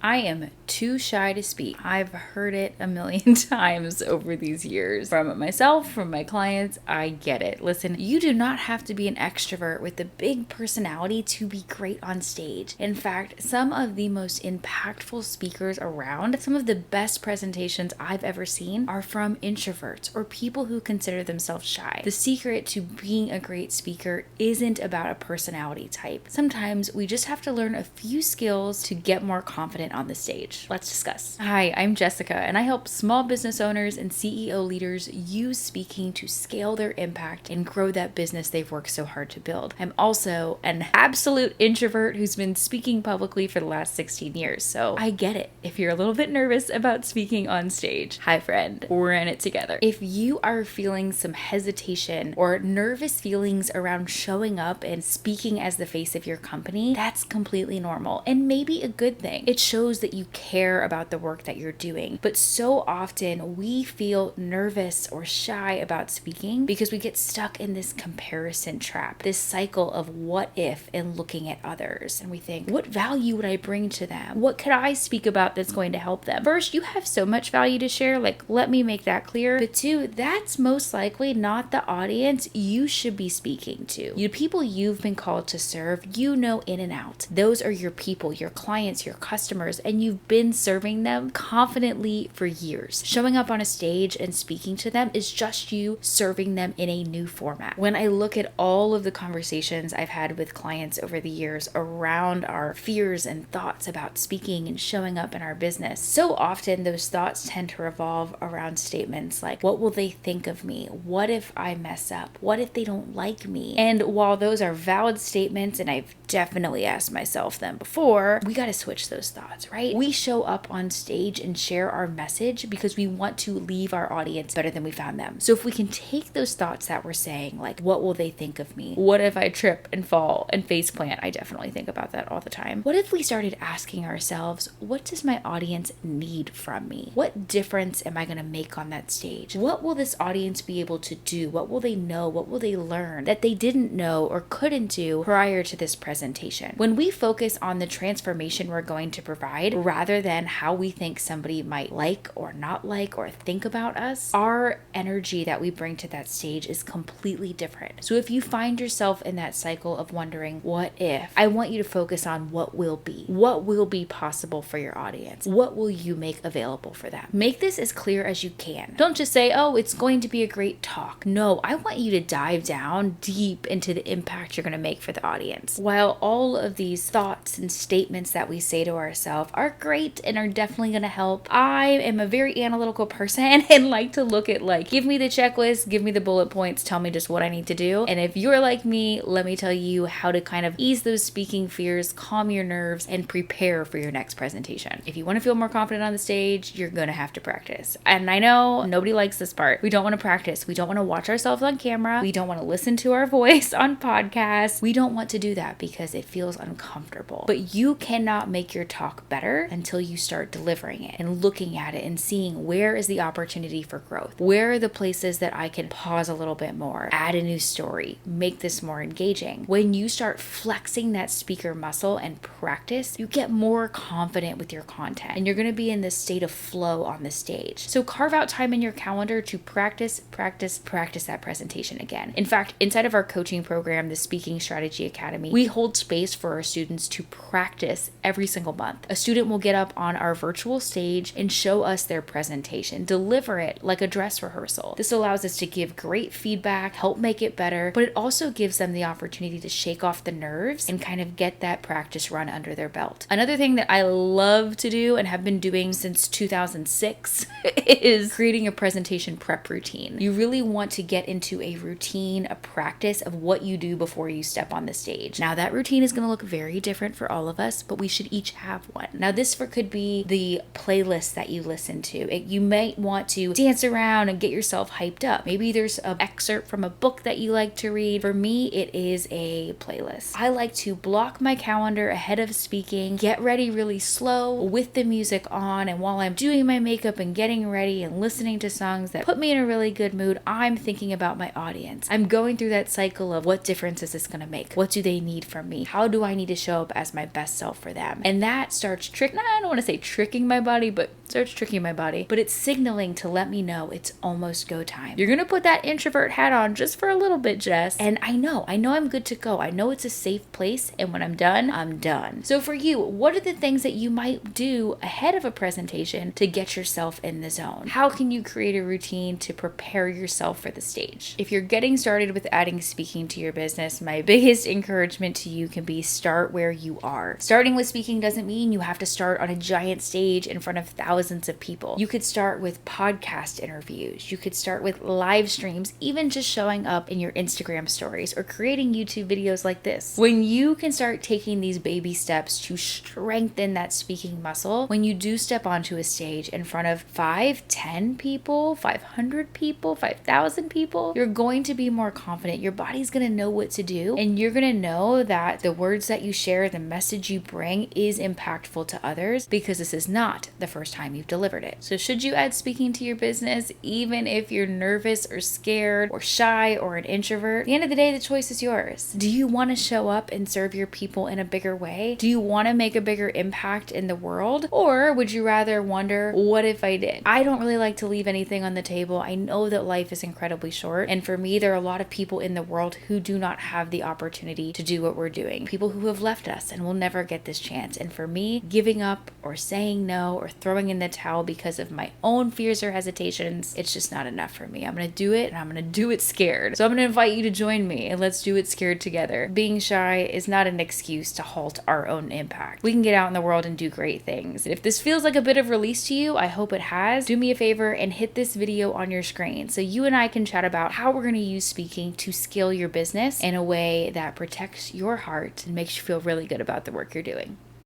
I am too shy to speak. I've heard it a million times over these years from myself, from my clients. I get it. Listen, you do not have to be an extrovert with a big personality to be great on stage. In fact, some of the most impactful speakers around, some of the best presentations I've ever seen are from introverts or people who consider themselves shy. The secret to being a great speaker isn't about a personality type. Sometimes we just have to learn a few skills to get more confident on the stage. Let's discuss. Hi, I'm Jessica, and I help small business owners and CEO leaders use speaking to scale their impact and grow that business they've worked so hard to build. I'm also an absolute introvert who's been speaking publicly for the last 16 years, so I get it if you're a little bit nervous about speaking on stage. Hi, friend. We're in it together. If you are feeling some hesitation or nervous feelings around showing up and speaking as the face of your company, that's completely normal and maybe a good thing. It shows that you care about the work that you're doing. But so often we feel nervous or shy about speaking because we get stuck in this comparison trap, this cycle of what if and looking at others. And we think, what value would I bring to them? What could I speak about that's going to help them? First, you have so much value to share. Let me make that clear. But two, that's most likely not the audience you should be speaking to. The people you've been called to serve, you know in and out. Those are your people, your clients, your customers, and you've been serving them confidently for years. Showing up on a stage and speaking to them is just you serving them in a new format. When I look at all of the conversations I've had with clients over the years around our fears and thoughts about speaking and showing up in our business, so often those thoughts tend to revolve around statements like, what will they think of me? What if I mess up? What if they don't like me? And while those are valid statements, and I've definitely asked myself them before, we got to switch those thoughts, right? We show up on stage and share our message because we want to leave our audience better than we found them. So if we can take those thoughts that we're saying, like, what will they think of me? What if I trip and fall and face plant? I definitely think about that all the time. What if we started asking ourselves, what does my audience need from me? What difference am I going to make on that stage? What will this audience be able to do? What will they know? What will they learn that they didn't know or couldn't do prior to this presentation? When we focus on the transformation we're going to provide rather than how we think somebody might like or not like or think about us, our energy that we bring to that stage is completely different. So if you find yourself in that cycle of wondering, what if? I want you to focus on what will be possible for your audience. What will you make available for them? Make this as clear as you can. Don't just say, oh, it's going to be a great talk. No, I want you to dive down deep into the impact you're going to make for the audience. While all of these thoughts and statements that we say to ourselves are great and are definitely going to help, I am a very analytical person and like to look at give me the checklist, give me the bullet points, tell me just what I need to do. And if you're like me, let me tell you how to kind of ease those speaking fears, calm your nerves, and prepare for your next presentation. If you want to feel more confident on the stage, you're going to have to practice. And I know nobody likes this part. We don't want to practice. We don't want to watch ourselves on camera. We don't want to listen to our voice on podcasts. We don't want to do that because it feels uncomfortable. But you cannot make your talk better until you start delivering it and looking at it and seeing where is the opportunity for growth. Where are the places that I can pause a little bit more, add a new story, make this more engaging. When you start flexing that speaker muscle and practice, you get more confident with your content and you're going to be in this state of flow on the stage. So carve out time in your calendar to practice that presentation again. In fact, inside of our coaching program, the Speaking Strategy Academy, we hold space for our students to practice every single month. A student will get up on our virtual stage and show us their presentation, deliver it like a dress rehearsal. This allows us to give great feedback, help make it better, but it also gives them the opportunity to shake off the nerves and kind of get that practice run under their belt. Another thing that I love to do and have been doing since 2006 is creating a presentation prep routine. You really want to get into a routine, a practice of what you do before you step on the stage. Now that routine is going to look very different for all of us, but we should each have one. Now this could be the playlist that you listen to. You might want to dance around and get yourself hyped up. Maybe there's an excerpt from a book that you like to read. For me, it is a playlist. I like to block my calendar ahead of speaking, get ready really slow with the music on, and while I'm doing my makeup and getting ready and listening to songs that put me in a really good mood, I'm thinking about my audience. I'm going through that cycle of what difference is this going to make? What do they need from from me? How do I need to show up as my best self for them? And that starts I don't want to say tricking my body, but starts tricking my body, but it's signaling to let me know it's almost go time. You're going to put that introvert hat on just for a little bit, Jess. And I know I'm good to go. I know it's a safe place. And when I'm done, I'm done. So for you, what are the things that you might do ahead of a presentation to get yourself in the zone? How can you create a routine to prepare yourself for the stage? If you're getting started with adding speaking to your business, my biggest encouragement to you can be start where you are. Starting with speaking doesn't mean you have to start on a giant stage in front of thousands of people. You could start with podcast interviews. You could start with live streams, even just showing up in your Instagram stories or creating YouTube videos like this. When you can start taking these baby steps to strengthen that speaking muscle, when you do step onto a stage in front of 5, 10 people, 500 people, 5,000 people, you're going to be more confident. Your body's going to know what to do, and you're going to know that the words that you share, the message you bring is impactful to others, because this is not the first time you've delivered it. So should you add speaking to your business, even if you're nervous or scared or shy or an introvert? At the end of the day, the choice is yours. Do you want to show up and serve your people in a bigger way? Do you want to make a bigger impact in the world? Or would you rather wonder, what if I did? I don't really like to leave anything on the table. I know that life is incredibly short. And for me, there are a lot of people in the world who do not have the opportunity to do what we're doing. People who have left us and will never get this chance. And for me, giving up or saying no or throwing in the towel because of my own fears or hesitations, it's just not enough for me. I'm going to do it, and I'm going to do it scared. So I'm going to invite you to join me, and let's do it scared together. Being shy is not an excuse to halt our own impact. We can get out in the world and do great things. If this feels like a bit of release to you, I hope it has. Do me a favor and hit this video on your screen so you and I can chat about how we're going to use speaking to scale your business in a way that protects your heart and makes you feel really good about the work you're doing.